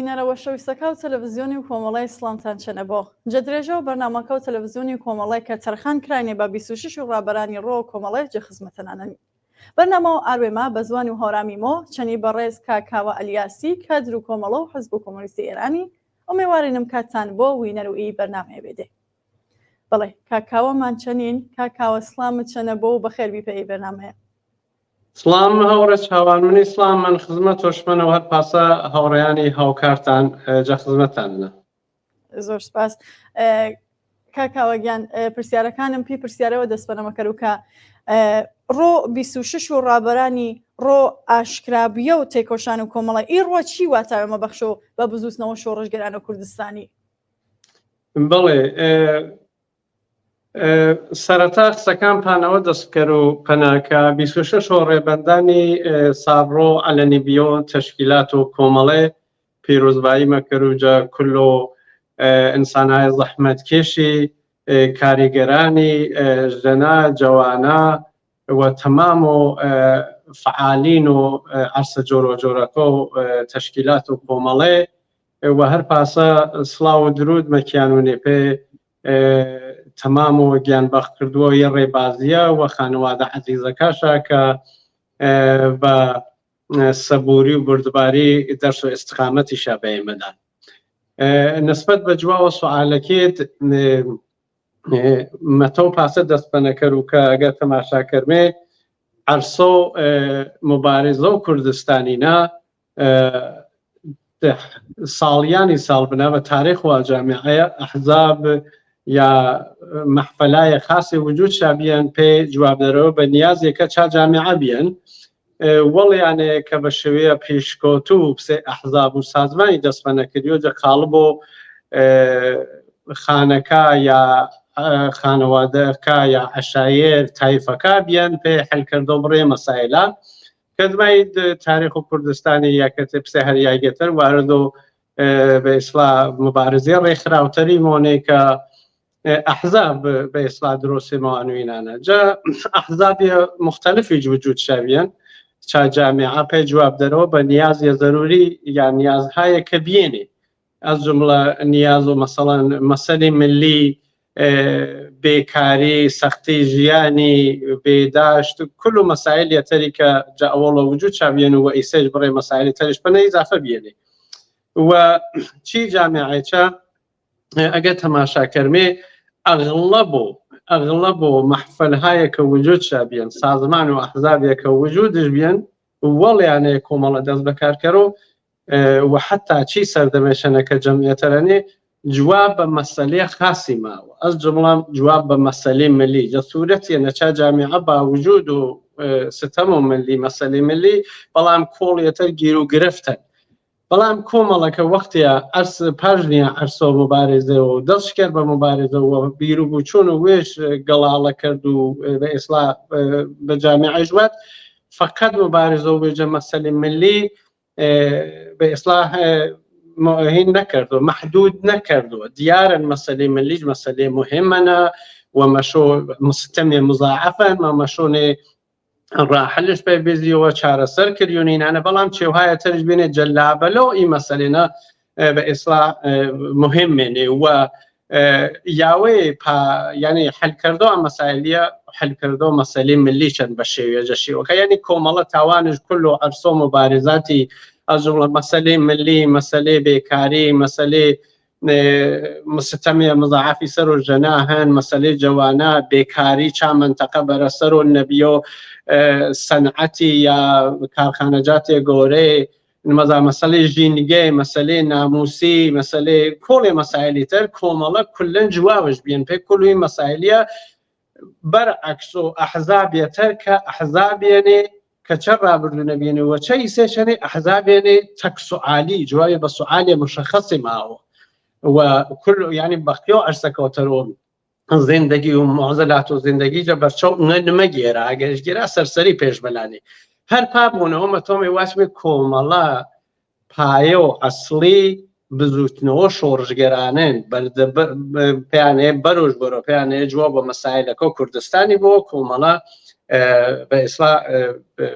بینەرەوە شەویستەکە و تەلەڤیزیۆنی و کۆمەڵای سڵامتان چەنە بۆ جەدرێژەوە بەرنامەکە و تەلەڤیزیۆنی و کۆمەڵای کە تەرخان کرانێ بە 26 و ڕابەرانی ڕۆ و کۆمەڵای جەخزمەتەنانەوی بەرنامەوە ئاروێمە بە زوانی و هۆرامی مۆ چەنی بەڕێز کاکاوە ئەلیاسی کادر و کۆمەڵە و حزب و کۆمۆنیستی ئێرانی ئەمێوارێنم کاتتان بۆ وینەر و ئی بەرنامەیە بێدێ بەڵێ کاکاوەمان چەنین کاکاوە سڵامت چەنە بۆ و بەخێربی پێی بەرنامەیە سلام هەوڕە چاوان منی سلام من خزمەت تۆشمەنەوە هەر پاسە هاوڕێیانی هاوکارتان جە خزمەتانە زۆر سپاس کاکاوە گیان پرسیارەکانم پێی پرسیارەوە دەستبەنەمەکەروکە ڕۆ 26 و ڕابەرانی ڕۆ ئاشکرابیە و تێکۆشان و کۆمەڵی ئی ڕۆ چی واتاوێمە بەخشۆ بە بزوستنەوە شۆڕژگەرانە کوردستانی بڵێ سەرەتا قسەکان پانەوە دەستکەر و پەناکە 26 ڕێبەندانی ساڕۆ ئەلەنی بیۆ تەشکیلات و کۆمەڵێ پیرۆزبایی مەکەروجە کلۆ ئینسانای زەحمەتکێشی کاریگەرانی ژەنا جەوانە و تەمام و فعالین و عەرسە جۆرە جۆرەکە و تەشکیلات و کۆمەڵێ و هەر پاسە سڵاو و درود مەکیانونێ پێ تەمام و گیانبەخ کردووە یە ڕێبازیە و خانەوادە عەزیزەکەشە کە بە سەبووری و بردباری دەرس و ئیستیقامەتیشە بەیمەدان نسبەت بە جواوە سوالەکێت مەتۆ پاسە دەستپەنەکەر و کە ئەگەر تەماشاکەرمێ عەرسە و مبارزە و کوردستانینە ساڵیانی ساڵ بنا بە تاریخ و جامعەیە ئەحزاب یا محفلای خاصی وجود شابیان پێ جوابدەرەوە بە نیازێکە چا جامعە بیان وەڵیانێ کە بە شێوەیە پێشکۆت و پسێ ئەحزاب و سازمانی دەستپەنەکردیۆ جە قاڵب و خانەکە یا خانەوادەکە یا عەشایر تایفەکە بیان پێ حەلکردۆ بڕێ مەسایلە کە دوای تاریخ و کوردستانی یاکەتێ پسێ هەریاگەتر وارد و بە ئیسلا مبارزێ ڕێکخراوتەری مۆنێ کە ئەحزاب بە ئیسلا درۆسیمەوانوینانە جا ئەحزابی مختلفی وجود شاویان چا جامعە پێ جوابدەرەوە بە نیازی ضروری یا نیازهایە کە بێنێ ئەز جملە نیاز و مەسەڵەن مەسەلی ملی بێکاری سەختی ژیانی بێداشت کل و مەسایلی تەری کە جا ئەوڵە وجود شاویان و ئیسێش بڕێ مەسایلی تەریش پەنە ئیزافە بێنێ و چی جامعەیە ئەگەر تەماشاکەرمێ ئەغڵب و محفلهایەکە وجود شابیان سازمان و ئەحزابێکە وجودش بیان وەڵیانەیە کۆمەڵە دەست بەکارکەرەوە و حتا چی سەردەمێشەنەکە جەمعیەتەرەنێ جواب بە مەسەلەیە خاصی ماوە ئەس جمڵام جواب بە مەسەلەی ملی جە سوورەتیە نەچا جامعە با وجود و ستەم و ملی مەسەلەی ملی بەڵام کۆڵیەتەر گیر و گرفتن بەڵام کۆمەڵەکە وەختیە ئەرس پاژنیە ئەرسۆ مبارزە و دەستکرد بە مبارزەوە بیر و بچوون و وێش گەڵاڵە کرد و بە ئیسلا بە جامعە ژوات فقط مبارزە و بێجە مەسەلەی ملی بە ئیسلا هین نەکردو محدود نەکردووە دیارن مەسەلەی ملیش مەسەلەی مهمەنە و مەشۆ مستەمی مزاعفن و مەشۆنێ ڕاحلش پێ بێزیەوە چارەسەر کردیونینانە بەڵام چێوهایە تەرش بێنێ جەلابەلەوە ئی مەسەلێنە بە ئیسلا مهمێنێ و یاوەی ینی حەلکردۆ ئەم مەسایلیە حەلکردۆ مەسەلەی ملی چەند بە شێوێژە شێوەکە یعنی کۆمەڵە تاوانش کل و عەرسۆ مبارزاتی ئەزوڵە مەسەلەی ملی مەسەلەی بێکاری مەسەلەی مستەمی مزاعفی سەر و ژەنا هەن مەسەلەی جەوانە بێکاری چا منتەقە بەرەسەر و نەبیۆ سەنعەتی یا کارخانەجاتێ گۆرەی مەزا مەسەلەی ژینگەی مەسەلەی ناموسی مەسەلەی کۆڵێ مەسایلی تر کۆمەڵە کولەن جوابش بێن پێی کولوی مەسایلیە بەرعەکس و ئەحزابێتەر کە ئەحزابێنێ کە چە ڕابردوو نەبێنەوە چە ئیسێشەنێ ئەحزابێنێ تەک سوعالی جوابی بە سوعالێ مشەخەسی ماوە و كل يعني بقيو أرسكوترون زندگی و معضلات و زندگی جا برچو نمگیره اگرش گیره سرسری پیش بلانی هر پابونه هم تومی واسمی کومالا پایو اصلی بزوتنو شورشگرانن پیانه بروش برو پیانه جواب مسائل که کردستانی بو کومالا به اصلا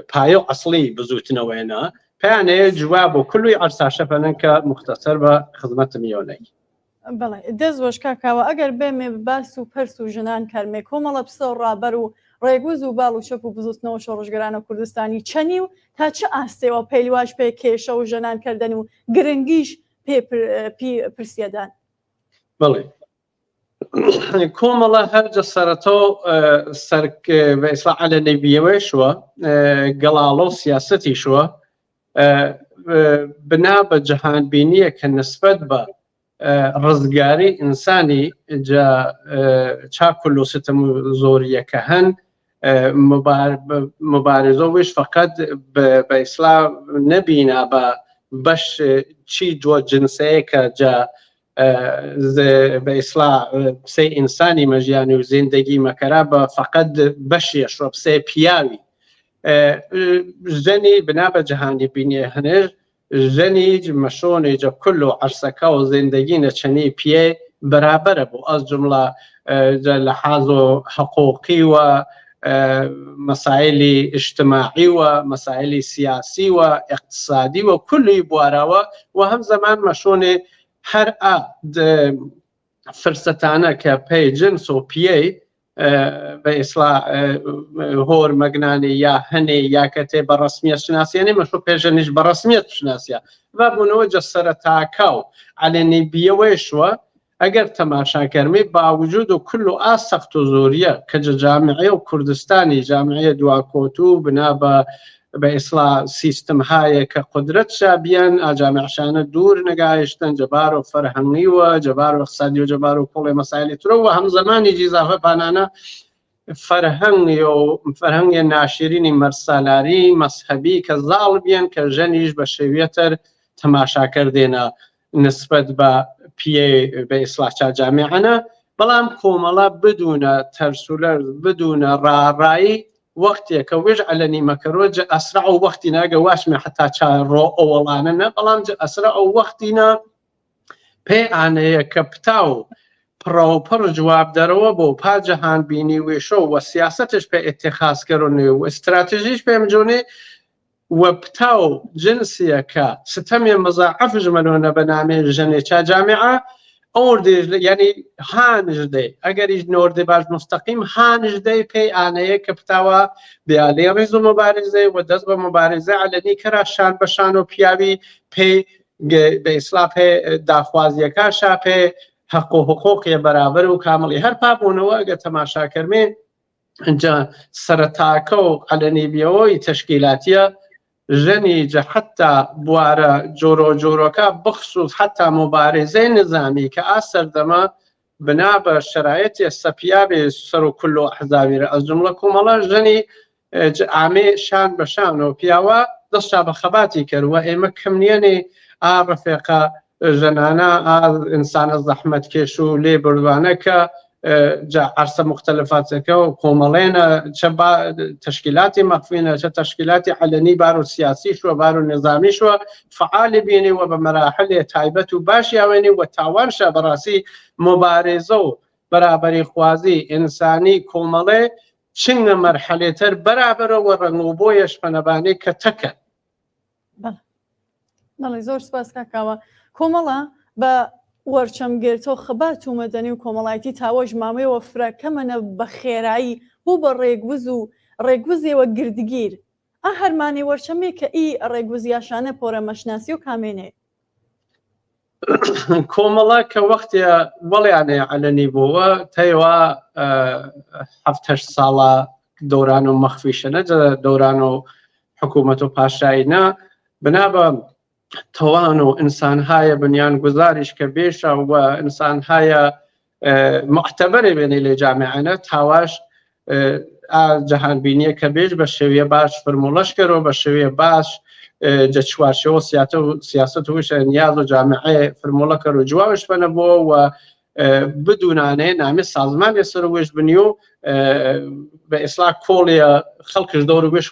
پایو اصلی بزوتنو اینا يعني جواب وكل عرسا شفنك مختصر بخدمة ميوني. بەڵێ دەست کاکاوە ئەگەر بێمێ باس و پەرس و ژنان کەرمێ کۆمەڵە پسە و ڕابەر و ڕێگوز و باڵ و شەپ و بزوتنەوە شۆڕژگەرانە کوردستانی چەنی و تا چه ئاستەوە پەیواش پێ کێشە و ژەنان کردن و گرنگیش پێ پرسیەدان. بەڵێ کۆمەڵە هەرجە سەرەتۆ سەر بە ئیسلاح عەلەنەی بیەوەیشوە گەڵاڵە و سیاسەتیشوە بنا بە جەهانبینیە کە نسبەت بە ڕزگاری ئینسانی چاک و ستم و زۆریەکە هەن مبارزۆش فقط بە ئیسلام نەبینا بە بەش چی جۆ جنسەیەکە جا بە ئیسلام پسەی ئینسانی مەژیانی و زیندگی مەکەرا بە فقط بەشیەشڕە پسێ پیاوی ژەنی بنا بە جەهانی بینیە هەنێر ژەنیج مەشۆنێجە کل و عەرسەکە و زیندگی نەچەنی پێ بەرابەرە بوو ئەس جملە لە حاز و حقوقی و مسائلی اجتماعی و مسائلی سیاسی و اقتصادی و کلی بواراوە و هەم زەمان مەشۆنێ هەر فرسەتانە کە پێی جنس و پێی بە ئیسلاح هۆر مەگنانی یا هەنێ یا کەتێ بە ڕسمیەت شناسیێنێ مەشۆ پێژەنیش بە ڕسمیەت شناسیە و بوونەوە جە سەرەتاکە و عەلەنەی بیەوەیشوە ئەگەر تەماشاکەرمی باوجود و کل و ئا سەخت و زۆریە کە جامعەیە و کوردستانی جامعەیە دواکۆتوو بنا بە ئیسلاح سیستم هایە کە قودرەت شابیان ئاجامعشانە دوور نەگایشتن جەبار و فەرهەنگی و جەبار و اقتصادی و جەبار و کۆڵی مەسایلی ترە و هەم زەمانی جیزافە پانانە فەرهەنگی ناشرینی مەرسالاری مەسحەبی کە زاڵ بیان کە ژەنیش بە شێویەتر تەماشاکردێنە نسبەت بە پێ بە ئیسلاح چا جامعەنە بەڵام کۆمەڵە بدونە تەرسولەر بدونە ڕاڕایی وەختێکە وێژ عەلەنی مەکەرۆ ئەسرع و وەختی ناگە واشمە حتا چاڕۆ ئەوەڵانەنە بەڵام ئەسرع و وەختینە پێ ئانەیە کە پتا و پڕەوپڕ جواب دەرەوە بۆ پاجەهان بینی وێشە و سیاستش پێ ئێتخازکردنێ و استراتژیش پێمجۆنێ و پتا و جنسیەکە ستەمێ مەزاعەف ژمەلۆنە بە نامێ ژەنێ چا جامعە ئەوردێژ یعنی هانژدەی ئەگەریش نۆردێ باش مستەقیم هانژدەی پێی ئانەیە کە پتاوە بیالێ ڕێز و مبارزەی و دەست بە مبارزە عەلەنی کەرا شان بەشان و پیاوی پێی بە ئیسلاح پێ داخوازیەکەشا پێ حەق و حقوقی بەرابەر و کامڵی هەر پابوونەوە ئەگە تەماشاکەرمێ اینجا سەرەتاکە و عەلەنی بیەوەی تەشکیلاتیە ژەنی جە حتا بوارە جۆرۆ جۆرۆکە بخصوص حتا مبارزەی نظامی کە ئاسەردەمە بنا بە شرایەتی سەپیابێ سەر و کل و ئەحزابیرە ئەس جملە کۆمەڵە ژەنی ئامێ شان بەشان و پیاوە دەستا بە خەباتی کردوە ئێمە کەم نیەنێ ئا ڕەفێقە ژەنانە ئینسانە زەحمەت کێش و لێ بردوانە کە عرصە مختلفاتەکە و کۆمەڵێنە چە تشکیلاتی مەخفینە چە تشکیلاتی عەلەنی بار و سیاسیش و بار و نظامیش و فعالی بینی و بە مەراحلێ تایبەت و باشی ئەوێنی و تاوانشە بەڕاستی مبارزە و بەرابەری خوازی ئینسانی کۆمەڵێ چنگە مەرحەلێتر بەرابەرەوە ڕەنگ و بۆیەش پەنەبانەی کە تەکە. بەڵێ زۆر سپاس کاکاوە کۆمەڵە بە وەرچەمگرتۆ خەبات و مەدەنی و کۆمەڵایەتی تاوەژ مامەوە فرەکەمەنە بە خێرایی بوو بە ڕێگوز و ڕێگوزیەوە گردگیر ئا هەرمانی وەرچەمێ کە ئی ڕێگوزیاشانە پۆرە مەشناسی و کامێنێ کۆمەڵە کە وەختێ وەڵیانێ عەلەنی بووە تەیوا 7 ساڵە دەوران و مەخفیشەنە دەوران و حکوومەت و پاشاییە بنا بە توان و ئینسان هایە بنیان گوزاریش کە بێشە و ئینسان هایە معتەبەرێ بێنی لێ جامعەنە تاواش جەهانبینیە کە بێش بە شێوەیە باش فرموڵەش کەرەوە بە شێوەیە باش جە چوارچێوە سیاست وشە نیاز و جامعەیە فرموڵە کەر و جوابش بنە بۆ و بدونانێ نامی سازمانی سەر وێش بنی و بە ئیسلاح کۆڵیە خەڵکش دەور وێش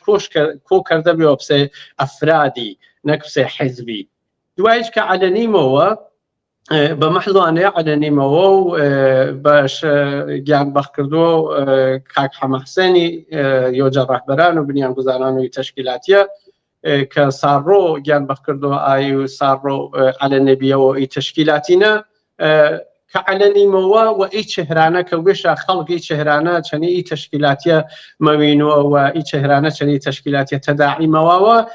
کۆ کردە بێ پسێ ئەفرادی نەکسێ حیزبی دوایش کە عەلەنیمەوە بە مەحضوانەیە عەلەنیمەوە و بەش گیان بەخکردۆ کاک حەمەحسێنی یۆجە ڕەهبەران و بنیانگوزاران و تەشکیلاتیە كصارو جان بكردو اي صارو على النبي و تشكيلاتنا كعلني موا واي شهرانه كوش خلقي شهرانه شني اي تشكيلاتيه موينو واي شهرانه شني تشكيلاتيه تداعي موا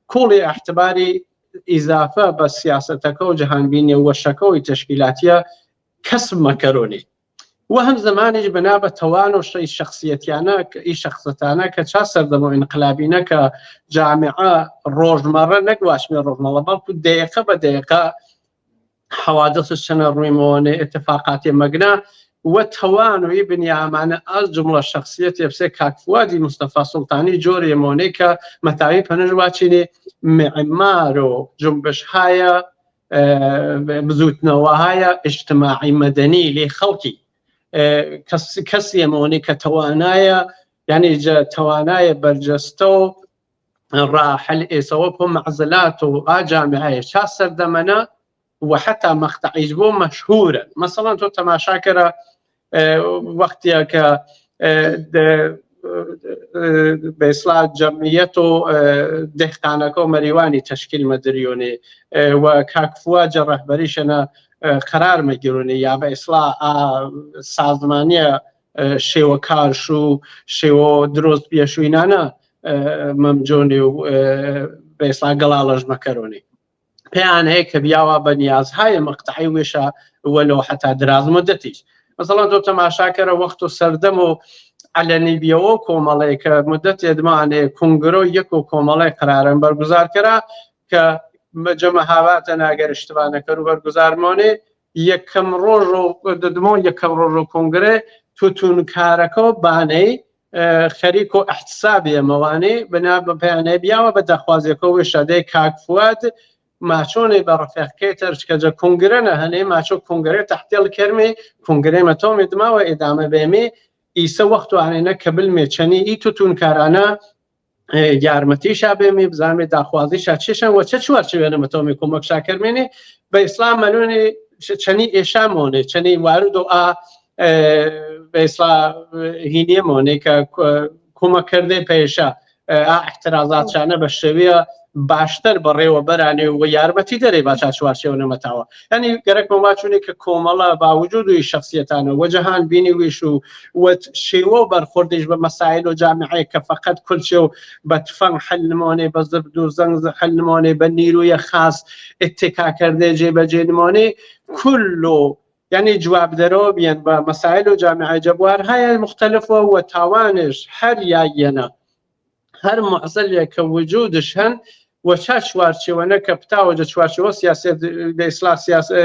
كل اعتباري اضافه بالسياستك وجهان بيني وشكو تشكيلاتيه كسب مكروني وهم زماني بنابه توانو شيء شخصيتيانا اي شخصتانا كشاسر دمو انقلابينا كجامعه روزمره نقواش من روزمره بالكو دقيقه بدقيقه حوادث السنه الروموني اتفاقات مقنا وتوانو يبني معنا الجمله الشخصيه يبسي كاكفوادي مصطفى سلطاني جوري مونيكا متاعيب هنجواتشيني معمارو جنبش هايا بزوتنا وهايا اجتماعي مدني لخلقي كسي مونيكا توانايا يعني توانايا برجستو راحل إيسوبهم معزلاته جامعية شاسر دمنا وحتى مقطع يجبو مشهورا مثلا تو تماشاكرة وقتها ك بإصلاح جمعيته دهقانكو مريواني تشكيل مدريوني وكاكفوا جرح بريشنا قرار مگیرونی یا به اصلاح سازمانی شیوه کارشو شیوه درست بیشو اینا نه ممجونی و به اصلاح قلالج مکرونی پیان هيك بياوا بنيازهای مقطعی ویشا ولو حتى دراز مدتیش مثلا تو تماشاكره وقت سردمو علني بيو كومالي كمدت يدماني كونغرو يكو كومالي قرارن برگزار کرا که جماعاتنا اگر اشتباه نکرو برگزار مونه یکم روزو ددمون یکم روزو کنگره توتون کارکو بانی خریکو احتسابی موانی بنا بیانه بیا و بدخوازی کو شده کاکفواد ماچونه برفق کیترش که کنگره نه هنی ماچو کنگره تحت الکرمی کنگره متوم ادما و ادامه بیمی ایسه وقتو عنینا کبل میچنی ای توتون کارانه یارمەتی شابێمی بزانێ داخوازی شاچێشان و چه چوار چوێنە مەتۆمی کۆمەک شاکرمێنێ بە ئیسلام مەلوێنێ چەنی ئێشامۆنێ چەنی وارد و بە ئیسلا هینیە مۆنێ کە کۆمەکردێ پێشە احترازاتشانە بە شێوەیە باشتر بەڕێوە بەرانێ و یارمەتی دەرێ باچا چوارچێوە نەمەتاوە ینی گەرەکمە واچوونێ کە کۆمەڵە باوجودی شخصیەتانە وەجهان بینی ویش و شێوە بەرخوردیش بە مەسائل و جامعەیە کە فقط کولچێ و بە تفەنگ حل نمۆنێ بە زبد و زەنگ حل نمۆنێ بە نیرویە خاص اتکاکردێ جێبەجێ نمۆنێ كله يعني جواب درو بين بمسائل وجامعة جبوار هاي مختلفة وتوانش هر ياينا هر معزل كوجودش هن وشاش وارشي وانا كبتاو جشوارشي وسياسة بإصلاح سياسة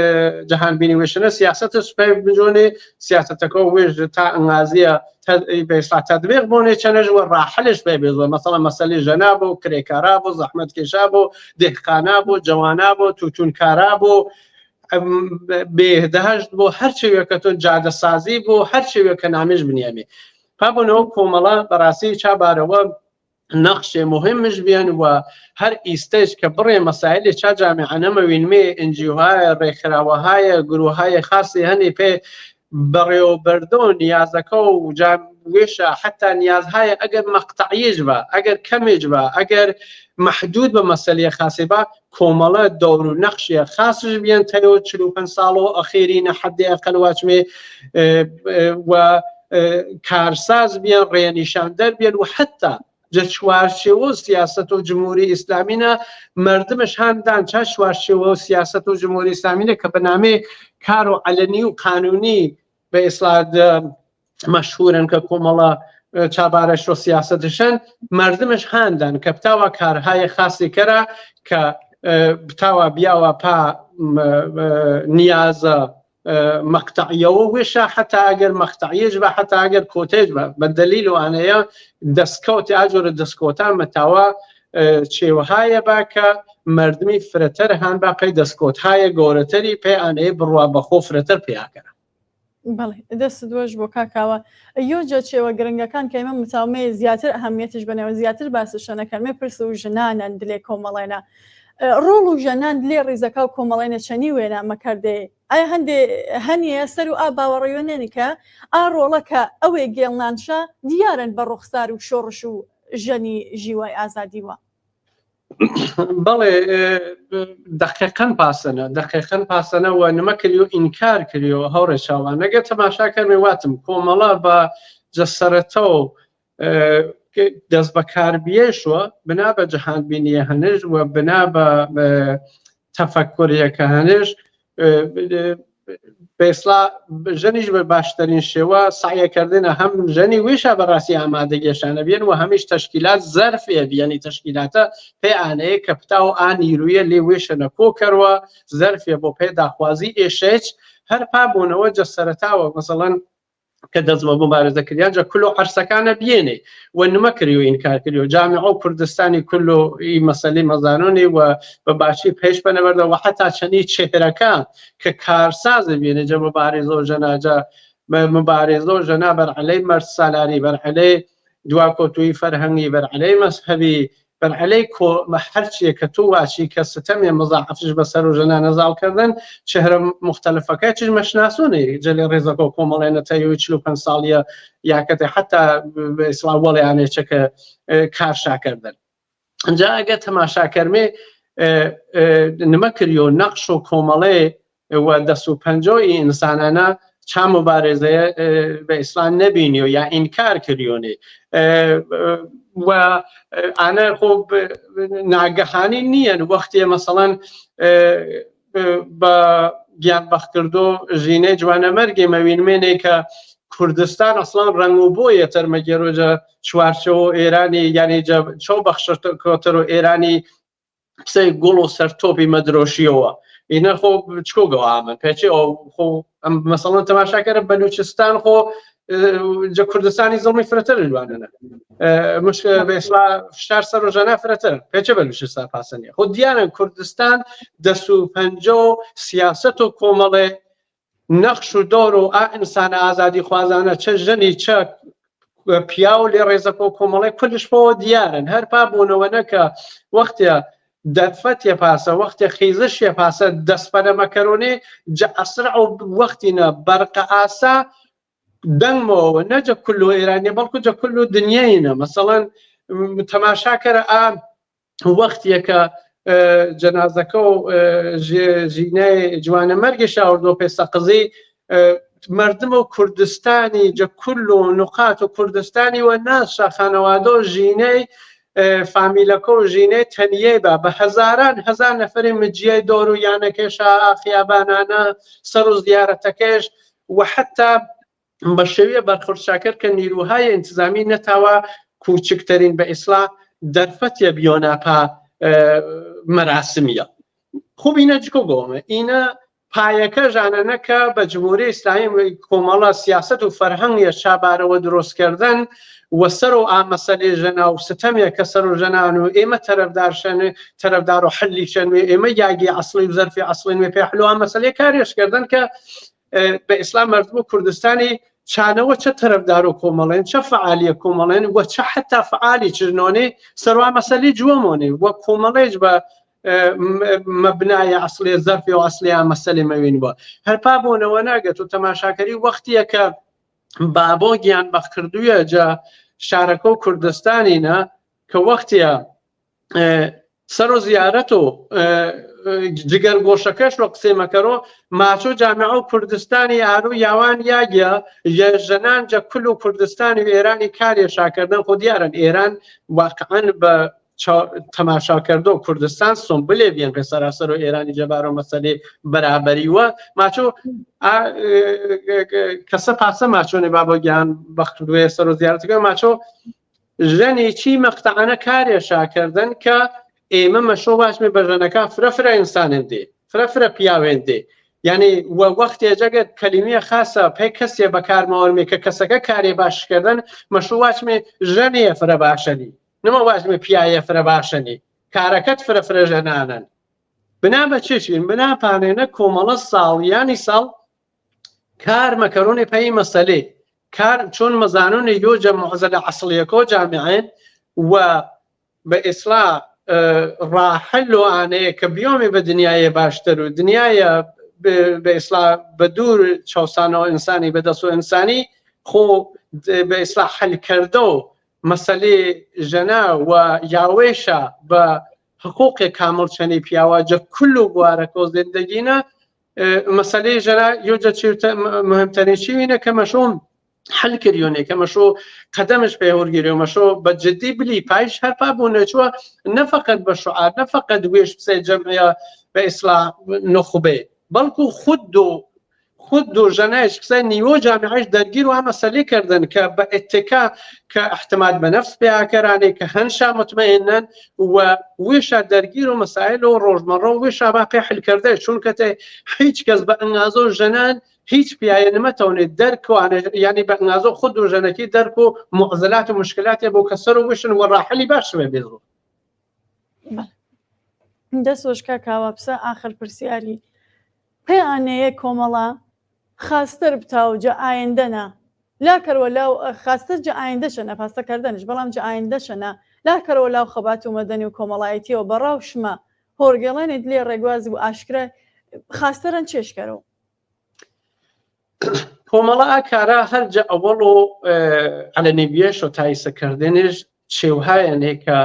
جهان بيني وشنا سياسة سبب بجوني سياسة تكوج تا انغازية بإصلاح تدبير بوني چنج وراحلش بيبيضو مثلا مسألة جنابو كريكارابو زحمت كشابو دهقانابو جوانابو توتون كارابو بهدهشت بو هر چیوی که تو جاده سازی بو هر چیوی که نامش بنیامی فابونو کوملا براسی چا بارو نقش مهمش بیان و هر ایستش که برای مسائل چا جامعه نموین می انجیوهای ریخراوهای گروهای خاصی هنی پی بریو بردون نیازکو و جامعویش حتی نیازهای اگر مقطعیج با اگر کمیج با اگر محدود به مسئله خاصی با کوملا دور و نقش خاصش بیان تایو 45 سالو اخیرین حد اقل واچمی و کارساز بیان رینیشاندر بیان و حتی جشوارشو سیاست و جمهوری اسلامی نه مردمش هندان جشوارشو سیاست و جمهوری اسلامی نه که به نام کارو علنی و قانونی به اصلاح مشهورن که کوملا چابارش رو سیاستشن مردمش هندن که بتاوا کارهای خاصی کرا که بتاوا بیاوا پا نیاز مقطعیه و ویشا حتی اگر مقطعیج با حتی اگر کوتیج با بدلیل و آنیا دستکوت اجور دستکوتان متاوا چیوهای با که مردمی فرتر هن باقی دستکوتهای گورتری پی آنیا بروا بخو فرتر پیا کرا بەڵێ دەست دۆش بۆ کاکاوە یۆجە چێوە گرنگەکان کە ئێمە متاومەیە زیاتر ئەهەمیەتیش بنێەوە زیاتر باسشەنەکەمێ پرس و ژنانن دلێ کۆمەڵێنە ڕۆڵ و ژەنان لێ ڕێزەکە و کۆمەڵێنە چەنی وێنە مەکردێ ئایا هەنیە سەر و باوەڕێوێنێنی کە ڕۆڵەکە ئەوێ گێڵنانشە دیارن بە ڕوخسار و شۆڕش و ژەنی ژیوای ئازادیوە بەڵێ دقیقەن پاسەنە و نمە کردی و ئینکار کردیەوە هەوڕێ چاوان نەگە تەماشا کردێ واتم کۆمەڵە بە جەسەرەتە و دەست بەکاربیێشوە بنا بە جەهانبینیە هەنش و بنا بە تەفەکوریەکە هەنش بێسلا ژەنیش بە باشترین شێوە سعیەکردنە هەم ژەنی ویشە بەڕاستی ئامادەگەشانە بێن و هەمیش تەشکیلات زەرفێ بیانی تەشکیلاتە پێ ئانەیە کە پتا و ئانیرویە لێ وێشەنە کۆکەوە زەرفێ بۆ پێ داخوازی ئێشێچ هەر پابوونەوە جەسەرەتاوە مەسەڵەن کە دەست بە مبارزەکردیان جا کل و عەرسەکانە بێنێ و نمە کردی و ئینکار کردی و جامیعە و کوردستانی کل و مەسەلەی مەزانۆنی و بە باشی پێش بنەبەردە و حتا چەندی چێهرەکان کە کارسازە بێنێ جا مبارزە و ژەناجا مبارزە و ژەنا بەرعەلەی مەرد سالاری بەرعەلەی دواکۆتووی فەرهەنگی بەرعەلەی مەزهەبی بەرعەلەی هەرچیە کە تو واچی کە ستەمێ مەزاحەفش بەسەر و ژەنا نەزاڵکردن چهرە مختلفەکە چیش مەشناسوونی جەلی ڕێزەکە و کۆمەڵێنەتەی 45 ساڵیە یاکەتێ حتا ئیسلاوەڵیانێچەکە کارشاکردن ئەنجا ئەگە تەماشاکەرمێ نمە کردیۆ نەقش و کۆمەڵێ و دەست و پەنجۆی ئینسانانە چا مبارزەیە بە ئیسلام نەبینی و یا ئینکار کردیۆنێ و ئانە خۆ ناگەهانی نییەن وەختێ مەسەڵەن بە گیانبەختکردۆ ژینەی جوانەمەرگی مەوینمێنێ کە کوردستان ئەسڵان ڕەنگ و بۆیە تەرمەگەرۆجە چوارچەوە ئێرانی یانی چۆ بەخشەکۆتەر و ئێرانی قسەی گوڵ و سەرتۆپی مەدرۆشیەوە ئینە خۆ بچکۆگەوە ئامن پێچی ئەو خۆ مەسەڵەن تەماشاکەرە بەلوچستان خۆ جا کوردستانی زڵمی فرەتەر لوانەنە مشکل بێسلا فشار سەر و ژەنا فرەتەر پێچە بەلوچستان پاسەنیە خۆ دیانە کوردستان دەست و پەنجە و سیاسەت و کۆمەڵێ نەخش و دۆر و ئینسانە ئازادی خوازانە چە ژەنی چە پیا و لێ ڕێزەکە و کۆمەڵی کلش بۆ دیارن هەر پابوونەوە نەکە وەختە دەفەتێ پاسە وەختێ خیزشێ پاسە دەستپەنە مەکەرۆنێ جە ئەسرع و وەختینە بەرقە ئاسا دەنگمەوە نەجە کل و ئێرانی بەڵکو جە کل و دنیاینە مەسەڵەن تەماشاکەرە وەختیەکە جەنازەکە و ژینای جوانەمەرگی شاوردۆ پێسەقزی مردم و کوردستانی جە کل و نقاط و کوردستانی و ناشا خانەوادە و ژینەی فامیلەکە و ژینەی تەنیەی بە هەزار نەفەری مجیای دۆر و یانەکەشە خیابانانە سەر و زیارەتەکەش و حتا بە شێوەیە بەرخورد کە نیروهای ئینتیزامی نەتاوە کوچکترین بە ئیسلا دەرفەتە بیۆناپا مەراسمیە خوب اینە جکۆ گۆمە اینە پایەکە ژانەنەکە بە جمهوری ئیسلامی کۆمەڵە سیاست و فەرهەنگیە چابارەوە دروستکردن و سەر و ئامەسەلێ ژەنا و ستەمێ کە سەر و ژەنان و ئێمە تەرەفدار و حەلیشەن و ئێمە یاگی ئەسڵی و زەرفی ئەسڵین وێ پێ حلو ئامەسەلێ کارێشکردن کە بە ئیسلام مردم و کوردستانی چانەوە چه تەرەفدار و کۆمەڵێن چه فعالیە کۆمەڵێن و چه حتا فعالی چرنۆنێ سەروا مەسەلی جووەمۆنێ وە کۆمەڵێج بە مەبنایە ئەسڵێ زەرفی و ئەسڵیان مەسەلی مەوین بووە هەرپا بوونەوە ناگەت و تەماشاکەری وەختیە کە بابۆ گیان بەخکردوویە جا شارەکە و کوردستانینە کە وەختیە سەر و زیارەت و جگەر گۆشەکەش و قسەیمەکەرۆ ماچۆ جامعە و کوردستانی ئارو یاوان یاگە ژەنان جە کل و کوردستانی و ئێرانی کارێ شاکردن خۆ دیارن ئێران واقعاً بە تەماشاکردە و کوردستان سۆم بلێ بێن کە سەراسەر و ئێرانی جەبار و مەسەلێ بەرابەریوە ماچۆ کەسە پاسە ماچۆنێ با بۆ گیان بەختوێ سەر و زیارەتەکە ماچۆ ژەنێکی مەقتەعانە کارێ شاکردن کە ئێمە مەشۆ باشمێ بەژەنەکە فرەفرە ئینسانن دێ فرەفرە پیاوێن دێ یعنی وەختێ جەگەت کەلیمە خاصە پێی کەسێ بەکارمەوەرمێ کە کەسەکە کارێ باشکردن مەشۆ واچمێ ژەنێ فرە باشەنی نمە واچمێ پیاە فرە باشەنی کارەکەت فرەفرە ژەنانن بنا بە چێشین بنا پانێنە کۆمەڵە ساڵیانی ساڵ کار مەکەڕۆنێ پێی مەسەلێ کار چۆن مەزانۆنێ یۆجە مەعزەلە ئەسڵیەکۆ جامعێن و بە ئیسلا ڕاحل و ئانەیە کە بیۆمێ بە دنیاە باشتر و دنیاە بە ئیسلا بە دوور چاوسانەوە ئینسانی بەدەست و ئینسانی خۆ بە ئیسلا حەلکردە و مەسەلێ ژەنا و یاوێشە بە حقوق كامل شني بيواجه كل بواركو زندگينا مسألة جنا يوجد شيء مهمترين شيء كما شو حل كريوني كما شو قدمش بيهور جريو ما شو بجدي بلي بايش هالبابونه شو نفقد بالشعار نفقد ويش بسي جمعية بإصلاح نخبة بلكو خدو جناش بسي نيو جامعيش درگير و مسألة كردن كاتكا كاحتماد بنفس بها كراني كهنشا مطمئنا وويشا درگير و مسائل و روزمره وويشا باقي حل كرده شون كته هيج كز بأنغازو جنان هیچ پیاهی نمیتونید درک و یعنی به نازو خود و جنکی درک و معضلات و مشکلات ابو کسر و وشن و راحلی باش به بیزو. دەستۆش کا کاوابسە آخر پرسیاری پێیانەیە کۆمەڵە خاستر بتاوجە ئایندەنا لاکەرەوە لاو خاستر جە ئایندەشەنە پاستەکردنش بەڵام جە ئایندەشەنە لاکەرەوە لاو خەبات و مەدەنی و کۆمەڵایەتیەوە بەڕاوشمە هۆرگەڵێنێت لێ ڕێگوازی و ئاشکرە خاستەرن چێشکەرەوە کۆمەڵە کارا هەرجە ئەوەڵ و على نبیێش و تایسەکردنش شێوهایەنێ کە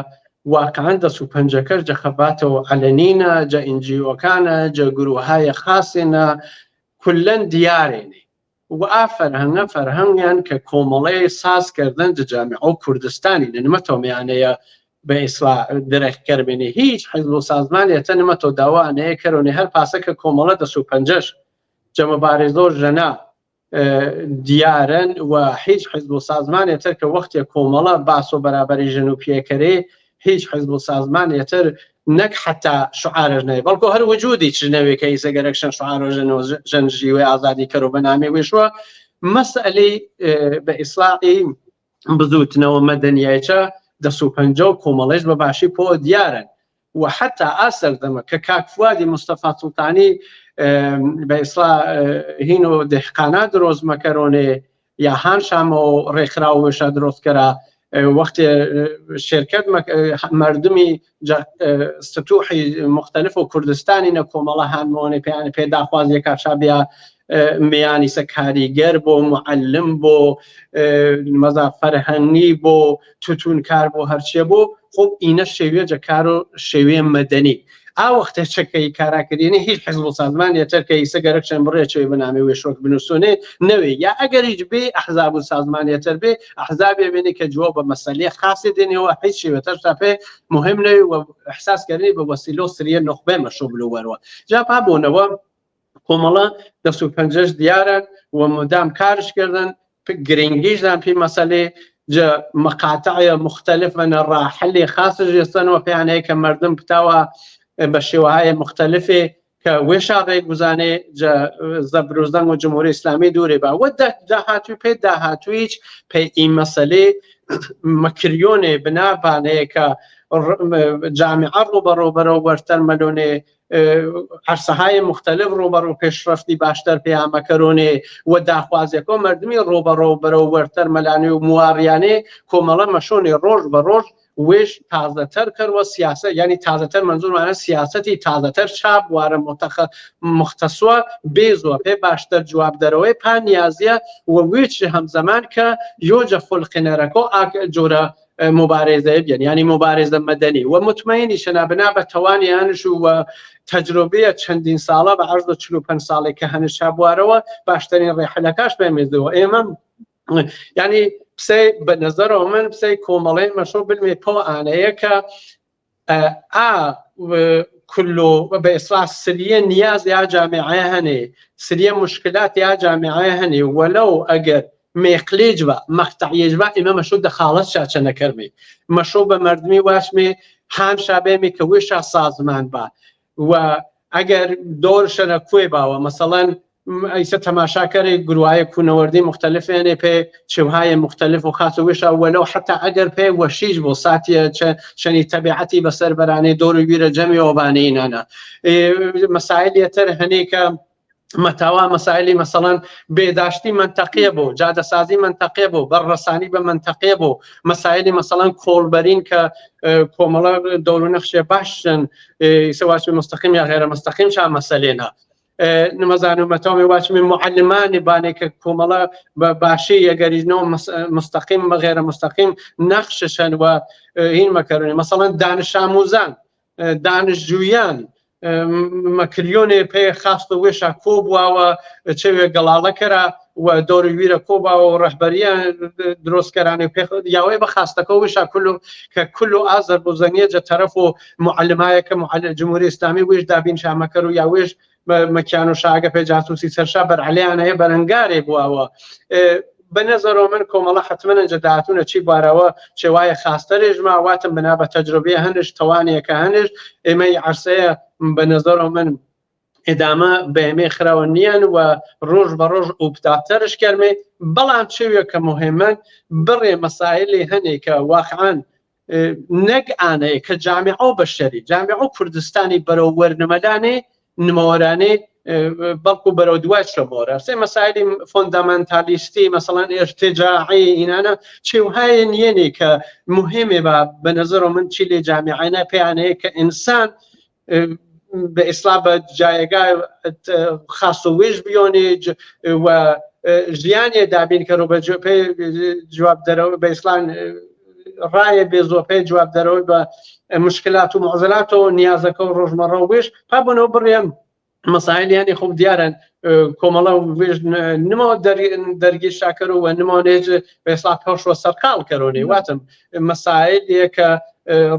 واقعا دەست و پەنجەکەش جە خەباتەوە علەنینە جە ئینجیۆکانە جە گروهایە خاسێنە کولەن دیارێنێ و ئافەرهەنگە فەرهەنگیان کە کۆمەڵەیە سازکردن جە جامعە و کوردستانی نمەتۆمیانەیە بە ئیسلا درێخکەربێنێ هیچ حیزب و سازمانێتە نمەتۆ داوانەیە کەرۆنێ هەر پاسەکە کۆمەڵە دەست و پەنجەش جە مەبارێزۆ ژەنا دیارن و هیچ حزب و سازمانێتر کە وەختێ کۆمەڵە باس و بەرابەری ژن و پێکەرێ هیچ حزب و سازمانێتر نەک حتا شعارش نەیە بەڵکو هەر وجودی چ نەوێ کە ئیسەگەرەکشن شعار و ژن ژیوێ ئازادی کەر و بەنامێ وێشوە مەسئلەی بە ئیسلاحی بزوتنەوە مەدەنیایچە دەست و پەنجە و کۆمەڵەش بە باشی پۆ دیارن و حتا ئاسەر دەمە کە کاک فوادی مستەفا سوڵتانی بإصلاح هینو دهقانات دروز مکرونه یا هان شامو ریخرا و وشا دروز کرا وقت شرکت مردمی سطوحی مختلف و کردستانی نکومالا هان مونه پیدا خواز یک افشابیا میانی سکاریگر بو معلم بو مزا فرهنگی بو توتونکار بو هرچی بو خب اینه شویه جکارو شویه مدنی وقت چکەی کاراکردنی هیچ حزب و سازمانێتر کە ئیسە گەرەکشن بڕێچەوەی بەنامێ وێشۆک بنووسێ نەوێ یا ئەگەر هیچ بێ ئەحزاب و سازمانێتر بێ ئەحزابێ بێنێ کە جواب بە مەسەلەی خاصی دێنێەوە هیچ شێوەتەر تاپێ مهم نەوێ و احساسکردنی بە وەسیلە و سریە نخبێ مەشۆ بلووەرەوە جا پابوونەوە کۆمەڵە دەست و پەنجەش دیارن و مدام کارشکردن گرنگیشدان پێی مەسەلەی مقاطع مختلف من الراحل خاص جستن و پیانه که مردم بتاوا به شیوه‌های مختلفی که وشاقی گزانه زبروزدن و جمهوری اسلامی دوری با و دهاتویچ پی این مسئله مکریونه بنابانه که جامعه رو برتر ملونه عرصه‌های مختلف رو پیشرفتی باشتر پیام کرونه و داخوازی که مردمی رو برتر ملانی و مواریانه کاملا مشون روز به روز ویش تازه تر کرد و سیاست یعنی تازه تر منظور معنی سیاستی تازه تر چاپ واره مختصوا بیزو پی باشتر جواب دروی پا نیازیه و ویچ همزمان که یوجه خلق نرکو جوره مبارزه یعنی مبارزه مدنی و مطمئنی شنابنا به توانی هنش و تجربه چندین ساله به عرض 45 ساله که هنش چابواره و باشترین رحلکاش بمیزده و ایمم یعنی بسی به نظر من بسی کومالین مشروع بالمی پا آنه که كله بإصلاح سرية نياز يا جامعة هني سرية مشكلات يا جامعة هني ولو أجر ميقليج با مقطع يجبا إما مشروع دخالت شاتشنا كرمي مشروع بمردمي واشمي هان شابه كويشا سازمان با و اگر دورشنا کوي با ومثلا ایسا تماشاکر گروهای کونوردی مختلف یعنی پی چوهای مختلف و خاص ویشا ولو حتی اگر پی وشیج بو ساتی چنی طبیعتی بسر برانه دور ویر جمعی و بانین انا مسائلی تر هنی که متوا مسائلی مثلا بهداشتی منطقه بو جاده سازی منطقه بو بررسانی به منطقه بو مسائلی مثلا کولبرین که کوملا دور نقشه باشن سواء مستقیم یا غیر مستقیم شا مسئله‌نا نمازانو متومی واش من معلمان بانه که کوملا باشی اگریجنو مستقیم و غیر مستقیم نقششن و این مکرونه مثلا دانش آموزان دانشجویان مەکریۆنێ پێ خاست و وێشە کۆ بووەوە چێوێ گەڵاڵە کەرا و دۆری ویرە کۆباوە و ڕەحبەریان دروستکەرانی پێ یاوەی بە خاستەکە وێشە کە کل و ئازەر بۆ زەنیێجە تەرەف و معلمایەکە جمهوری ئیسلامی وێش دابین شامەکەر و یا وێش مەکیان و شاگە پێ جاسوسی سەرشا بەرعەلیان هەیە بەرەنگارێ بووەوە بەنەزەرەوە من کۆمەڵە حتمما ئەنجە داهاتوونە چی بوارەوە چێوایە خاستەرێژما واتم بنا بە تەجربەیە هەنش توانێکە هەنش ئێمەی عەرسەیە بەنەزەرەوە من ئێدامە بە ئێمەی خراوە نیان و ڕۆژ بە ڕۆژ ئوبداتەرش کەرمێ بەڵام شێوێکە مهمەن بڕێ مەسائلێ هەنێکە واقعاً نەک ئانەیە کە جامعە و بەشەری جامعە و کوردستانی بەرەو وەرنەمەدانێ نمەوەرانێ بەڵکو بەرەو دوای شەمۆرە سێ مەسائلی فۆندامەنتالیستی مەسەڵەن ئێرتجاعی ئینانە چێوهایە نیەنێ کە مهمێ بە نەزەرەوە من چی لێ جامعانە پێیانەیە کە ئینسان بە ئیسلام بە جایگای خاص و وێژ بیۆنێ و ژیانێ دابین کە ڕۆ بە جواب دەرەوە بە ئیسلام ڕایە بێ زۆپەی جواب دەرەوەی بە مشکلات و معضلات و نیازەکە و ڕۆژمەڕە و وێش پابوونەوە بڕێم مەسائلیانی خۆ دیارن کۆمەڵە وێژ نمەوە دەرگی شاکەر و نمۆنێج بە ئیسلام پێشوە سەرقاڵ کەرۆنێ واتم مەسائلێ کە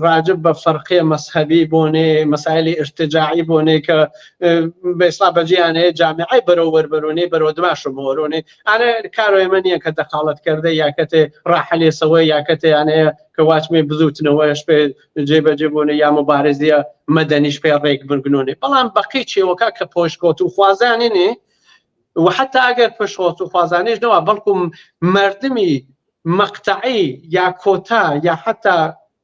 راجب بە فەرقیە مەسهەبی بۆنێ مەسائلی ئرتجاعی بۆنێ کە بە ئیسلام بەجیانەیە جامعای بەرەو وەربەرۆنێ بەرەو دماشمەوەرۆنێ ئانە کارۆی من نییە کە دەخاڵەتکردە یاکەتێ ڕاحەلێسەوەی یاکەتێ یانەیە کە واچمێ بزوتنەوەش پێ جێبەجێ بۆنێ یا مبارزیە مەدەنیش پێ ڕێک بنگنۆنێ بەڵام بەقی چێوەکە کە پۆشکۆت و خوازانێنێ و حتا ئەگەر پشۆت و خوازانێش نەوە بەڵکو مردمی مەقتەعی یا کۆتا یا حتا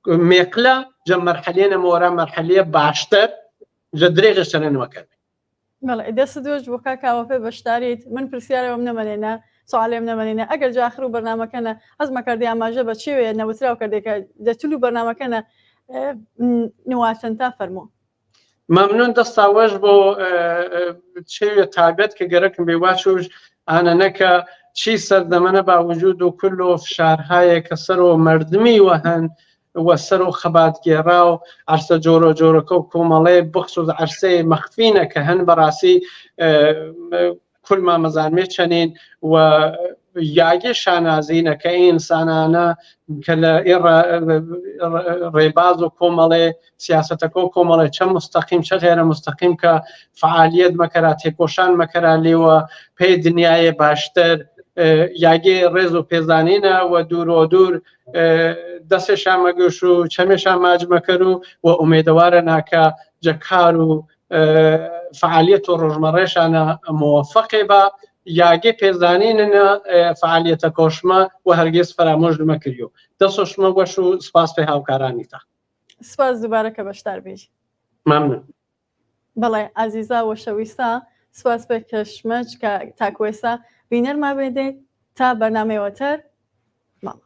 مێقلە جە مەرحەلێنە مۆرە مەرحەلەیە باشتر جە درێژە شەرەنوەکەن بەڵێ دەست دوۆش بۆ کاکاوە پێ بەشداریت من پرسیارەوەم نەمەنێنە سوالێم نەمەنێنە ئەگەر جاخر و بەرنامەکەنە هەزمە کردی ئاماژە بە چێوێ نەوتراو کردێکە دەتول و بەرنامەکەنە نواتن تا فەرمۆ ممنون دەستاوەش بۆ چێوێ تابێت کە گەرەکم بێ واچوش ئانەنەکە چی سەردەمەنە باوجود و کل و فشارهایە کە سەر و مردمی وهەن وەسەر و خەباتگێڕا و عەرسە جۆرە جۆرەکە و کۆمەڵەی بخصوص عەرسەی مەخفینە کە هەن بەڕاستی کولما مەزانمێ چەنین و یاگی شانازینەکە ئینسانانە کە لە ڕێباز و کۆمەڵێ سیاسەتەکە و کۆمەڵێ چەند مستەقیم چە غێرە مستەقیم کە فعالیت مەکەرا تێکۆشان مەکەرا لێوە پێی دنیای باشتر یاگی ڕێز و پێزانینە و دوور و دوور دەستێشان مەگەش و چەمێشان ماجمەکەر و ئومێدەوارە ناکە جەکار و فعالیت و ڕۆژمەڕێشانە موفقێ بە یاگی پێزانینە فعالیتە کۆشمە و هەرگیز فرامۆژ نەکردیەوە دەستۆشمە وەش و سپاس پێ هاوکارانی تا سپاس دووبارە کە بەشدار بێژی ممنون بەڵێ عەزیزا وەشەویستە سپاس پێ کەشمەج کە تاکوێستا بینەرما بێدێت تا بەرنامەیەوەتر ماڵ